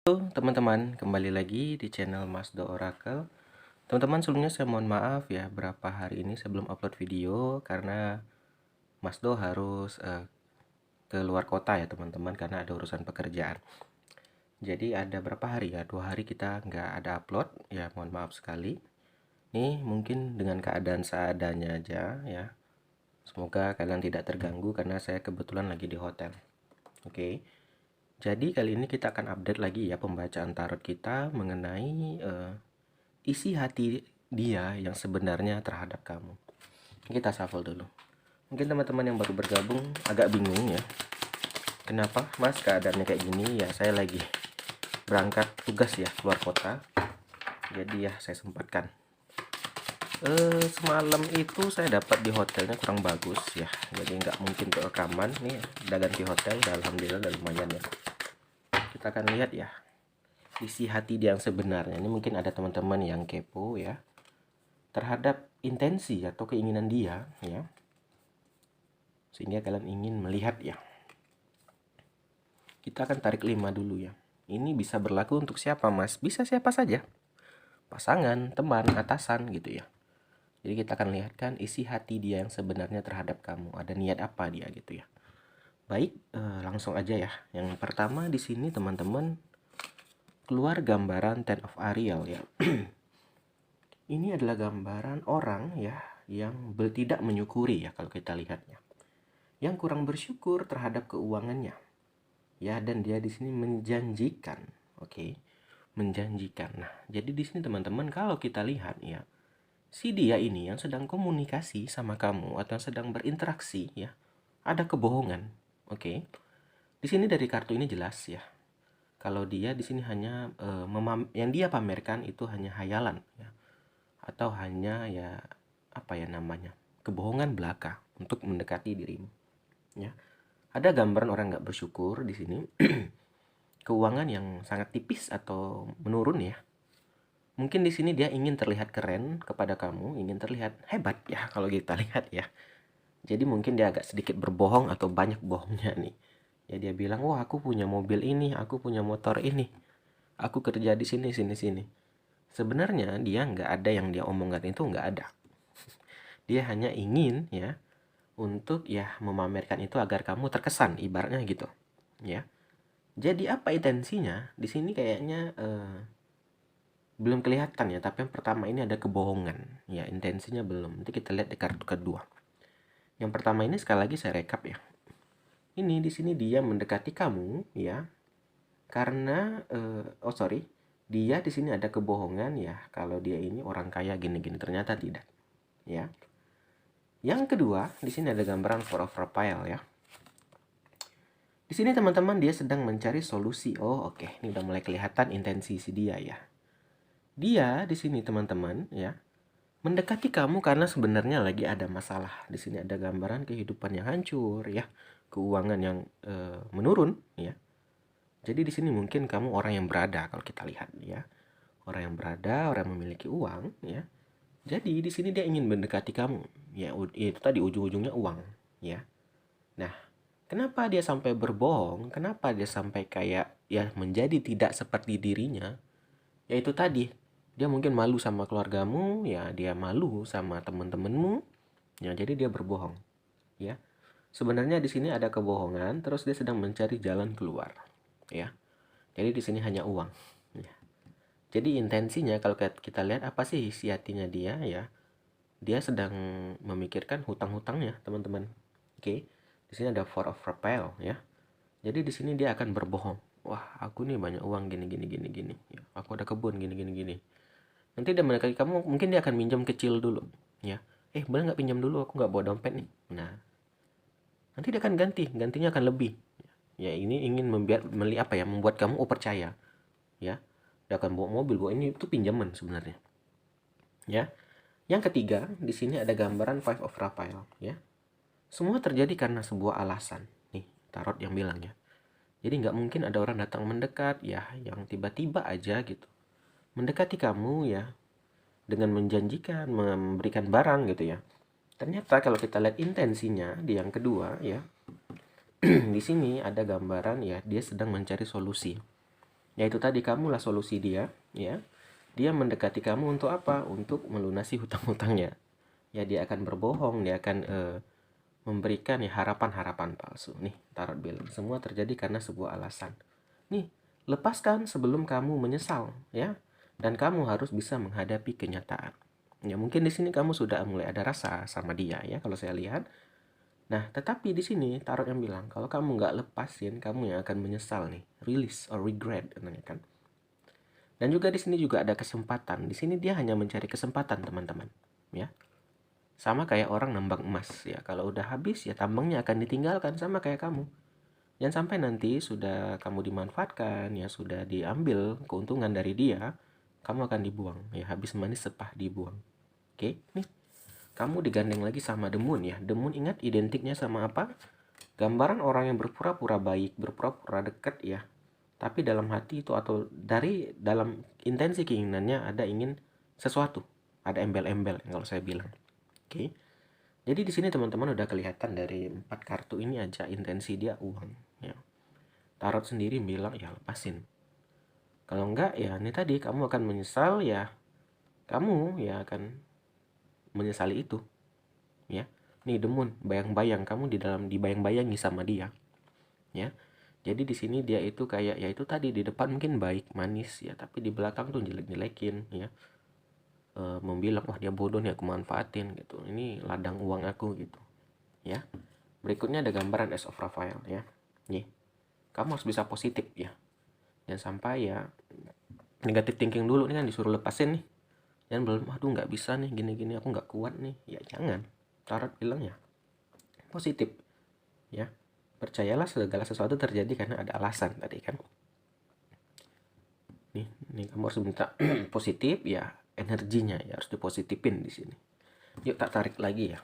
Halo teman-teman, kembali lagi di channel Mas Do Oracle. Teman-teman, sebelumnya saya mohon maaf ya, berapa hari ini saya belum upload video karena Mas Do harus ke luar kota ya teman-teman, karena ada urusan pekerjaan. Jadi ada berapa hari ya, 2 hari kita nggak ada upload ya, mohon maaf sekali. Nih mungkin dengan keadaan seadanya aja ya. Semoga kalian tidak terganggu karena saya kebetulan lagi di hotel. Oke. Jadi kali ini kita akan update lagi ya pembacaan tarot kita mengenai isi hati dia yang sebenarnya terhadap kamu. Kita shuffle dulu. Mungkin teman-teman yang baru bergabung agak bingung ya. Kenapa Mas keadaannya kayak gini? Ya saya lagi berangkat tugas ya keluar kota. Jadi ya saya sempatkan. Semalam itu saya dapat di hotelnya kurang bagus ya. Jadi nggak mungkin untuk rekaman. Nih udah ganti hotel, udah alhamdulillah udah lumayan ya. Kita akan lihat ya isi hati dia yang sebenarnya. Ini mungkin ada teman-teman yang kepo ya terhadap intensi atau keinginan dia ya, sehingga kalian ingin melihat ya. Kita akan tarik 5 dulu ya. Ini bisa berlaku untuk siapa Mas? Bisa siapa saja, pasangan, teman, atasan gitu ya. Jadi kita akan lihatkan isi hati dia yang sebenarnya terhadap kamu, ada niat apa dia gitu ya. Baik, langsung aja ya. Yang pertama di sini teman-teman keluar gambaran Ten of Ariel ya. Ini adalah gambaran orang ya yang tidak menyukuri ya kalau kita lihatnya. Yang kurang bersyukur terhadap keuangannya. Ya, dan dia di sini menjanjikan, oke. Menjanjikan. Nah, jadi di sini teman-teman kalau kita lihat ya, si dia ini yang sedang komunikasi sama kamu atau yang sedang berinteraksi ya, ada kebohongan. Oke. Di sini dari kartu ini jelas ya. Kalau dia di sini hanya yang dia pamerkan itu hanya hayalan ya. Atau hanya ya apa ya namanya, kebohongan belaka untuk mendekati dirimu ya. Ada gambaran orang nggak bersyukur di sini. Keuangan yang sangat tipis atau menurun ya. Mungkin di sini dia ingin terlihat keren kepada kamu, ingin terlihat hebat ya kalau kita lihat ya. Jadi mungkin dia agak sedikit berbohong atau banyak bohongnya nih. Ya dia bilang, "Wah, aku punya mobil ini, aku punya motor ini. Aku kerja di sini sini sini." Sebenarnya dia nggak ada, yang dia omongkan itu nggak ada. Dia hanya ingin ya untuk ya memamerkan itu agar kamu terkesan, ibaratnya gitu ya. Jadi apa intensinya di sini kayaknya belum kelihatan ya, tapi yang pertama ini ada kebohongan ya, intensinya belum. Nanti kita lihat di kartu kedua. Yang pertama ini sekali lagi saya rekap ya. Ini di sini dia mendekati kamu ya karena dia di sini ada kebohongan ya, kalau dia ini orang kaya gini-gini, ternyata tidak ya. Yang kedua, di sini ada gambaran Four of Rafael ya. Di sini teman-teman dia sedang mencari solusi. Oh, oke. Ini udah mulai kelihatan intensi si dia ya. Dia di sini teman-teman ya mendekati kamu karena sebenarnya lagi ada masalah. Di sini ada gambaran kehidupan yang hancur ya, keuangan yang menurun ya. Jadi di sini mungkin kamu orang yang berada kalau kita lihat ya. Orang yang berada, orang yang memiliki uang ya. Jadi di sini dia ingin mendekati kamu. Ya itu tadi ujung-ujungnya uang ya. Nah, kenapa dia sampai berbohong? Kenapa dia sampai kayak ya menjadi tidak seperti dirinya? Yaitu tadi, dia mungkin malu sama keluargamu, ya dia malu sama teman-temanmu, ya jadi dia berbohong, ya. Sebenarnya di sini ada kebohongan, terus dia sedang mencari jalan keluar, ya. Jadi di sini hanya uang, ya. Jadi intensinya kalau kita lihat apa sih isi hatinya dia, ya. Dia sedang memikirkan hutang-hutangnya, teman-teman. Oke. Di sini ada Four of Rafael, ya. Jadi di sini dia akan berbohong. Wah, aku nih banyak uang gini gini gini gini. Ya, aku ada kebun gini gini gini. Nanti dia mendekati kamu, mungkin dia akan minjam kecil dulu, ya. Boleh nggak pinjam dulu? Aku nggak bawa dompet nih. Nah, nanti dia akan gantinya akan lebih. Ya, ini ingin membuat kamu percaya, ya. Dia akan bawa mobil, bawa ini itu pinjaman sebenarnya, ya. Yang ketiga, di sini ada gambaran Five of Rafael, ya. Semua terjadi karena sebuah alasan. Nih, tarot yang bilang ya. Jadi nggak mungkin ada orang datang mendekat ya, yang tiba-tiba aja gitu mendekati kamu ya, dengan menjanjikan memberikan barang gitu ya. Ternyata kalau kita lihat intensinya di yang kedua ya, di sini ada gambaran ya dia sedang mencari solusi. Yaitu tadi, kamulah solusi dia, ya. Dia mendekati kamu untuk apa? Untuk melunasi hutang-hutangnya. Ya, dia akan berbohong, dia akan memberikan ya harapan-harapan palsu. Nih, Tarot bilang, semua terjadi karena sebuah alasan. Nih, lepaskan sebelum kamu menyesal, ya. Dan kamu harus bisa menghadapi kenyataan. Ya, mungkin di sini kamu sudah mulai ada rasa sama dia, ya, kalau saya lihat. Nah, tetapi di sini Tarot yang bilang, kalau kamu nggak lepasin, kamu yang akan menyesal nih. Release or regret, namanya kan. Dan juga di sini juga ada kesempatan. Di sini dia hanya mencari kesempatan, teman-teman. Ya, sama kayak orang nambang emas. Ya, kalau udah habis, ya tambangnya akan ditinggalkan, sama kayak kamu. Jangan sampai nanti sudah kamu dimanfaatkan, ya sudah diambil keuntungan dari dia, kamu akan dibuang. Ya, habis manis sepah dibuang. Oke, nih. Kamu digandeng lagi sama The Moon, ya. The Moon, ingat identiknya sama apa? Gambaran orang yang berpura-pura baik, berpura-pura dekat, ya. Tapi dalam hati itu atau dari dalam intensi keinginannya ada ingin sesuatu. Ada embel-embel kalau saya bilang. Oke. Jadi di sini teman-teman udah kelihatan dari 4 kartu ini aja intensi dia uang, ya. Tarot sendiri bilang ya lepasin. Kalau enggak ya ini tadi kamu akan menyesal, ya. Kamu ya akan menyesali itu, ya. Nih The Moon, bayang-bayang kamu dibayang-bayangi sama dia, ya. Jadi di sini dia itu kayak ya itu tadi, di depan mungkin baik manis, ya, tapi di belakang tuh jelek-jelekin, ya. Membilang wah dia bodoh nih, aku manfaatin gitu. Ini ladang uang aku gitu, ya. Berikutnya ada gambaran Ace of Raphael, ya. Nih, kamu harus bisa positif, ya. Jangan sampai ya negatif thinking dulu nih, kan disuruh lepasin nih. Dan belum, aduh nggak bisa nih, gini-gini aku nggak kuat nih. Ya jangan. Tarot bilang ya positif, ya. Percayalah segala sesuatu terjadi karena ada alasan tadi kan. Nih kamu harus minta positif, ya. Energinya ya harus dipositifin di sini. Yuk tak tarik lagi ya.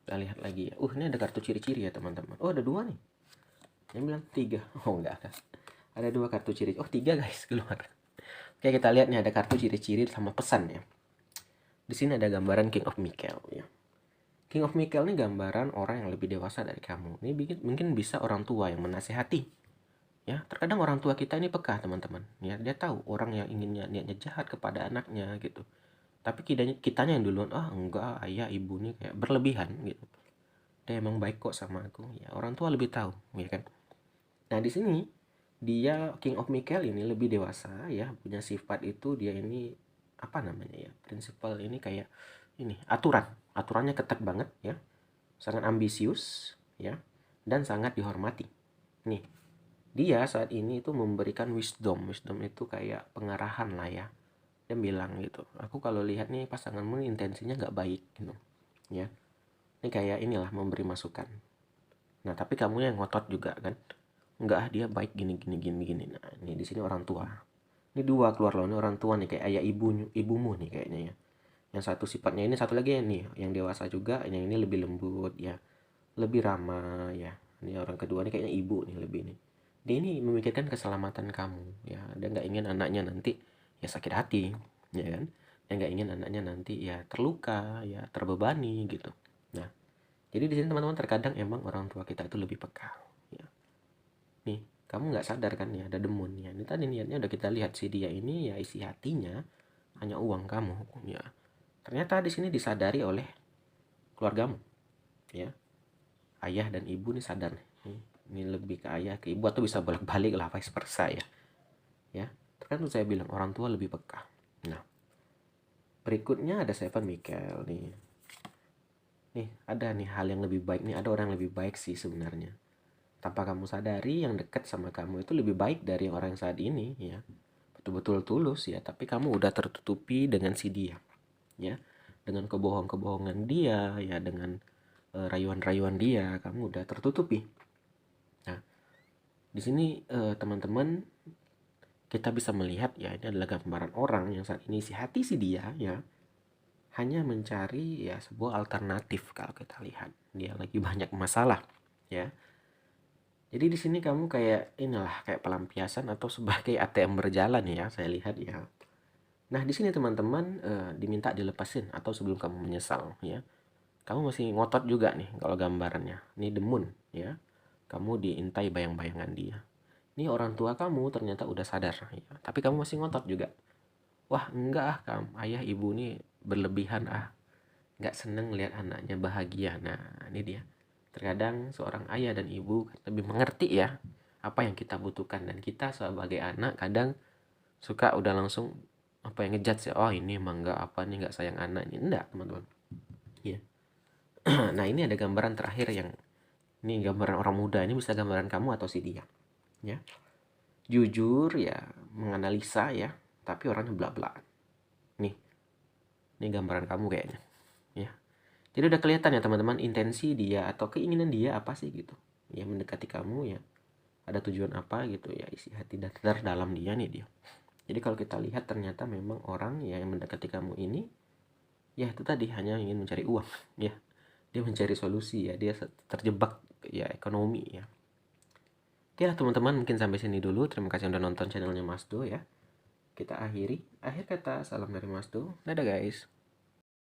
Kita lihat lagi ya. Ini ada kartu ciri-ciri ya teman-teman. Oh ada 2 nih. Yang bilang 3. Oh enggak ada. Ada 2 kartu ciri. Oh 3 guys keluar. Oke, kita lihat nih ada kartu ciri-ciri sama pesan, ya. Di sini ada gambaran King of Mikel, ya. King of Mikel ini gambaran orang yang lebih dewasa dari kamu. Ini mungkin bisa orang tua yang menasehati. Ya, terkadang orang tua kita ini peka, teman-teman. Ya, dia tahu orang yang niatnya jahat kepada anaknya gitu. Tapi kitanya yang duluan, enggak, ayah ibu nih kayak berlebihan gitu. Dia emang baik kok sama aku. Ya, orang tua lebih tahu, ya kan. Nah, di sini dia King of Mikel ini lebih dewasa, ya, punya sifat itu dia ini apa namanya ya, prinsipal ini kayak ini aturannya ketat banget, ya, sangat ambisius, ya, dan sangat dihormati. Nih, dia saat ini itu memberikan wisdom itu kayak pengarahan lah, ya. Dia bilang gitu, aku kalau lihat nih pasanganmu intensinya nggak baik gitu, ya. Ini kayak inilah memberi masukan. Nah tapi kamu yang ngotot juga kan, enggak, dia baik gini. Nah ini di sini orang tua. Ini 2 keluar loh, ini orang tua nih, kayak ayah ibumu nih kayaknya, ya. Yang satu sifatnya ini, satu lagi nih yang dewasa juga, yang ini lebih lembut, ya, lebih ramah, ya. Ini orang kedua nih kayaknya ibu nih lebih nih. Dia ini memikirkan keselamatan kamu, ya. Dia nggak ingin anaknya nanti ya sakit hati, ya kan. Dia nggak ingin anaknya nanti ya terluka, ya terbebani gitu. Nah, jadi di sini teman-teman terkadang emang orang tua kita itu lebih peka, ya. Nih, kamu nggak sadar kan ya ada demun, ya. Ini tadi niatnya udah kita lihat, si dia ini ya isi hatinya hanya uang kamu, ya. Ternyata di sini disadari oleh keluargamu, ya. Ayah dan ibu nih sadar nih. Ini lebih ke ayah ke ibu atau bisa bolak-balik lah, vice versa, ya. Ya, terkadang saya bilang orang tua lebih peka. Nah, berikutnya ada Seven Mikel nih. Nih, ada nih hal yang lebih baik nih, ada orang yang lebih baik sih sebenarnya. Tanpa kamu sadari, yang dekat sama kamu itu lebih baik dari orang yang saat ini, ya. Betul-betul tulus, ya, tapi kamu udah tertutupi dengan si dia, ya. Dengan kebohongan dia, ya, dengan rayuan-rayuan dia, kamu udah tertutupi. Nah, di sini teman-teman kita bisa melihat ya, ini adalah gambaran orang yang saat ini si hati si dia, ya, hanya mencari ya sebuah alternatif. Kalau kita lihat dia lagi banyak masalah, ya. Jadi di sini kamu kayak inilah kayak pelampiasan atau sebagai ATM berjalan, ya, saya lihat, ya. Nah di sini teman-teman diminta dilepasin atau sebelum kamu menyesal, ya. Kamu masih ngotot juga nih kalau gambarannya. Ini The Moon, ya. Kamu diintai bayang-bayangan dia. Nih orang tua kamu ternyata udah sadar ya, tapi kamu masih ngotot juga. Wah enggak ah, kamu ayah ibu nih berlebihan ah, nggak seneng lihat anaknya bahagia. Nah ini dia, terkadang seorang ayah dan ibu lebih mengerti ya apa yang kita butuhkan, dan kita sebagai anak kadang suka udah langsung apa yang ngejudge ya, oh ini emang nggak apa nih, nggak sayang anak ini. Enggak teman-teman ya. Nah ini ada gambaran terakhir yang ini gambaran orang muda, ini bisa gambaran kamu atau si dia ya. Jujur ya, menganalisa ya, tapi orangnya belak-belakan. Nih, ini gambaran kamu kayaknya ya. Jadi udah kelihatan ya teman-teman, intensi dia atau keinginan dia apa sih gitu ya, mendekati kamu ya, ada tujuan apa gitu ya, isi hati dalam dia nih dia. Jadi kalau kita lihat ternyata memang orang ya yang mendekati kamu ini ya itu tadi hanya ingin mencari uang ya, dia mencari solusi ya, dia terjebak ya ekonomi ya. Oke lah teman-teman, mungkin sampai sini dulu. Terima kasih udah nonton channelnya Mas Do ya. Kita akhiri. Akhir kata, salam dari Mas Do. Dadah guys.